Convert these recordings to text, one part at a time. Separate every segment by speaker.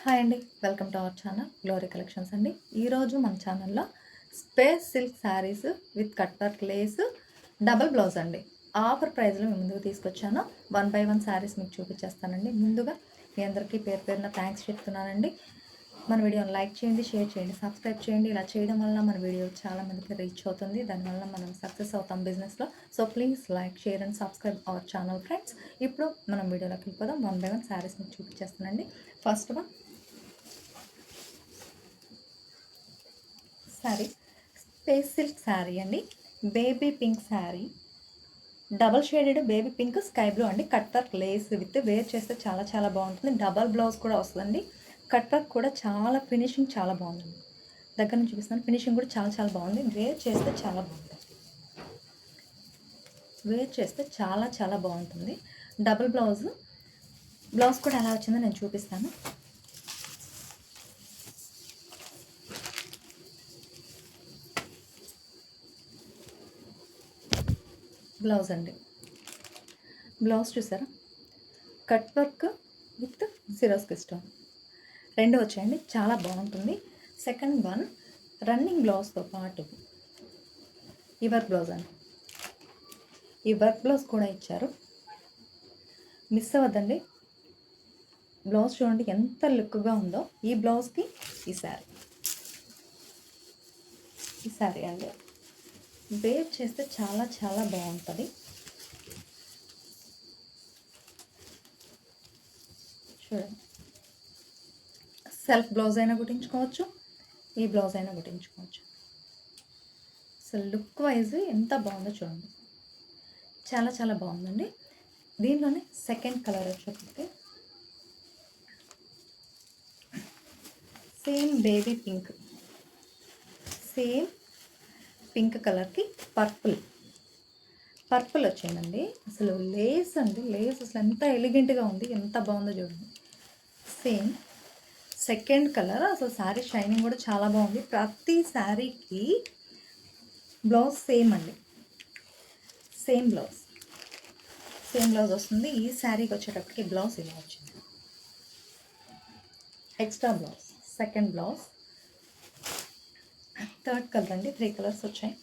Speaker 1: Hi అండి, welcome to our channel glory collections అండి. ఈరోజు మన ఛానల్లో space silk saris with cut work Lay's double blouse అండి ఆఫర్ ప్రైస్లో మీ ముందుకు తీసుకొచ్చాను. 1 by 1 శారీస్ మీకు చూపించేస్తానండి. ముందుగా మీ అందరికీ పేరు పేరున థ్యాంక్స్ చెప్తున్నానండి. మన వీడియోని లైక్ చేయండి, షేర్ చేయండి, సబ్స్క్రైబ్ చేయండి. ఇలా చేయడం వల్ల మన వీడియో చాలా మందికి రీచ్ అవుతుంది. దానివల్ల మనం సక్సెస్ అవుతాం బిజినెస్లో. So please like, share and subscribe our channel friends. ఇప్పుడు మనం వీడియోలోకి వెళ్ళిపోదాం. 1 by 1 శారీస్ మీకు చూపించేస్తానండి. First one sari space silk sari అండి. Baby pink sari, double shaded baby pink sky blue అండి. Cut work lace with wear చేస్తే చాలా చాలా బాగుంటుంది. డబల్ బ్లౌజ్ కూడా వస్తుందండి. కట్ వర్క్ కూడా చాలా ఫినిషింగ్ చాలా బాగుందండి. దగ్గర నుంచి చూపిస్తాను. ఫినిషింగ్ కూడా చాలా చాలా బాగుంది. వేర్ చేస్తే చాలా బాగుంటుంది. వేర్ చేస్తే చాలా చాలా బాగుంటుంది. డబల్ బ్లౌజ్ కూడా ఎలా వచ్చిందో నేను చూపిస్తాను. బ్లౌజ్ అండి, బ్లౌజ్ చూసారా, cut work with Swarovski stone రెండు వచ్చాయండి. చాలా బాగుంటుంది. సెకండ్ వన్ రన్నింగ్ బ్లౌజ్తో పాటు ఈ వర్క్ బ్లౌజ్ అండి. ఈ వర్క్ బ్లౌజ్ కూడా ఇచ్చారు, మిస్ అవ్వద్దండి. బ్లౌజ్ చూడండి ఎంత లుక్గా ఉందో. ఈ బ్లౌజ్కి ఈ శారీ అండి వేర్ చేస్తే చాలా చాలా బాగుంటుంది. చూడండి, సెల్ఫ్ బ్లౌజ్ అయినా కుట్టించుకోవచ్చు, ఈ బ్లౌజ్ అయినా కుట్టించుకోవచ్చు. అసలు లుక్ వైజ్ ఎంత బాగుందో చూడండి, చాలా చాలా బాగుందండి. దీనిలోనే సెకండ్ కలర్ వచ్చేప్పటికి same baby pink, same pink కలర్కి పర్పుల్ వచ్చిందండి. అసలు లేస్ అండి, లేస్ అసలు ఎంత ఎలిగెంట్గా ఉంది, ఎంత బాగుందో చూడండి. సేమ్ సెకండ్ కలర్, అసలు శారీ షైనింగ్ కూడా చాలా బాగుంది. ప్రతి శారీకి బ్లౌజ్ సేమ్ అండి, సేమ్ బ్లౌజ్ వస్తుంది. ఈ శారీకి వచ్చేటప్పటికి బ్లౌజ్ ఇలా వచ్చింది, extra blouse. Second blouse third colour అండి. 3 కలర్స్ వచ్చాయి.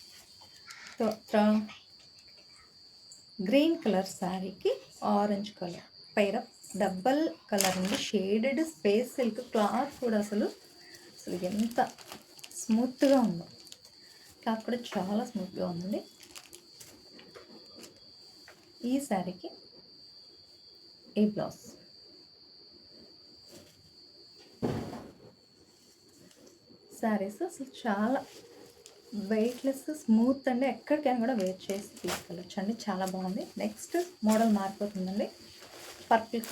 Speaker 1: గ్రీన్ కలర్ శారీకి orange colour pair up double colour అండి. షేడెడ్ స్పేస్ సిల్క్ క్లాత్ కూడా అసలు ఎంత స్మూత్గా ఉందో. క్లాత్ కూడా చాలా స్మూత్గా ఉందండి. ఈ శారీకి ఈ బ్లౌజ్. శారీస్ అసలు చాలా వెయిట్లెస్, స్మూత్ అండి. ఎక్కడికైనా కూడా వెయిట్ చేసి తీసుకెళ్ళచ్చు అండి. చాలా బాగుంది. నెక్స్ట్ మోడల్ మారిపోతుందండి. పర్పుల్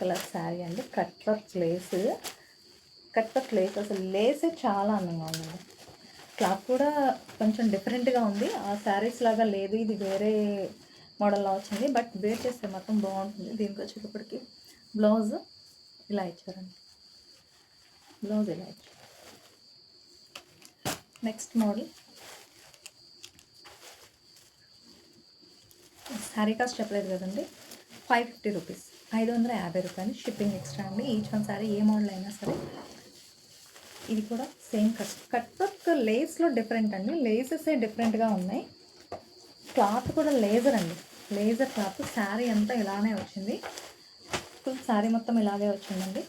Speaker 1: కలర్ శారీ అండి. కట్ వర్క్ లేస్ అసలు లేసే చాలా అందంగా ఉందండి. క్లాత్ కూడా కొంచెం డిఫరెంట్గా ఉంది. ఆ శారీస్ లాగా లేదు, ఇది వేరే మోడల్లో వచ్చింది. బట్ వేర్ చేస్తే మొత్తం బాగుంటుంది. దీనికి వచ్చేటప్పటికి బ్లౌజ్ ఇలా ఇచ్చారండి, బ్లౌజ్ ఇలా ఇచ్చారు. నెక్స్ట్ మోడల్ శారీ కాస్ట్ చెప్పలేదు కదండి, 550 రూపీస్, 550 రూపాయలు. షిప్పింగ్ ఎక్స్ట్రా అండి. ఈచ్ వన్ శారీ ఏ మోడల్ అయినా సరే. ఇది కూడా సేమ్ కట్ వర్క్ లేస్లో డిఫరెంట్ అండి. లేసెసే డిఫరెంట్గా ఉన్నాయి. క్లాత్ కూడా లేజర్ అండి, లేజర్ క్లాత్. శారీ అంతా ఇలానే వచ్చింది, ఫుల్ శారీ మొత్తం ఇలాగే వచ్చిందండి.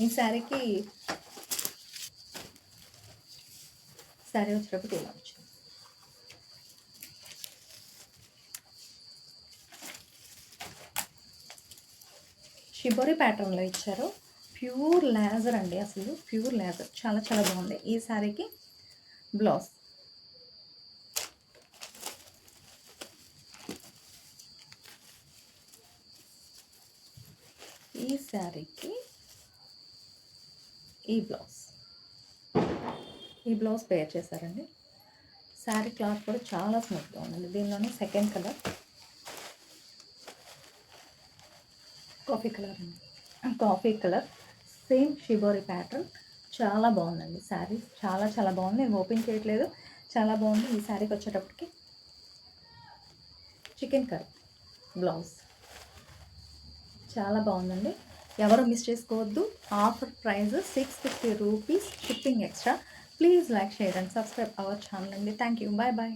Speaker 1: ఈ శారీకి శారీ వచ్చేటప్పుడు ఇలా వచ్చింది. షిబోరి ప్యాటర్న్లో ఇచ్చారు. ప్యూర్ లేజర్ అండి, అసలు ప్యూర్ లేజర్. చాలా చాలా బాగుంది. ఈ శారీకి బ్లౌజ్. ఈ శారీకి ఈ బ్లౌజ్ పేర్ చేశారండి. శారీ క్లాత్ కూడా చాలా స్మూత్గా ఉందండి. దీనిలోనే సెకండ్ కలర్ కాఫీ కలర్ అండి. Coffee colour, same shibori pattern. చాలా బాగుందండి శారీ, చాలా చాలా బాగుంది. నేను ఓపెన్ చేయట్లేదు, చాలా బాగుంది. ఈ శారీకి వచ్చేటప్పటికి చికెన్ కర్రీ బ్లౌజ్ చాలా బాగుందండి. ఎవరు మిస్ చేసుకోవద్దు. Offer price 650 rupees, shipping extra. Please like, share and subscribe our channel అండి. Thank you. Bye bye.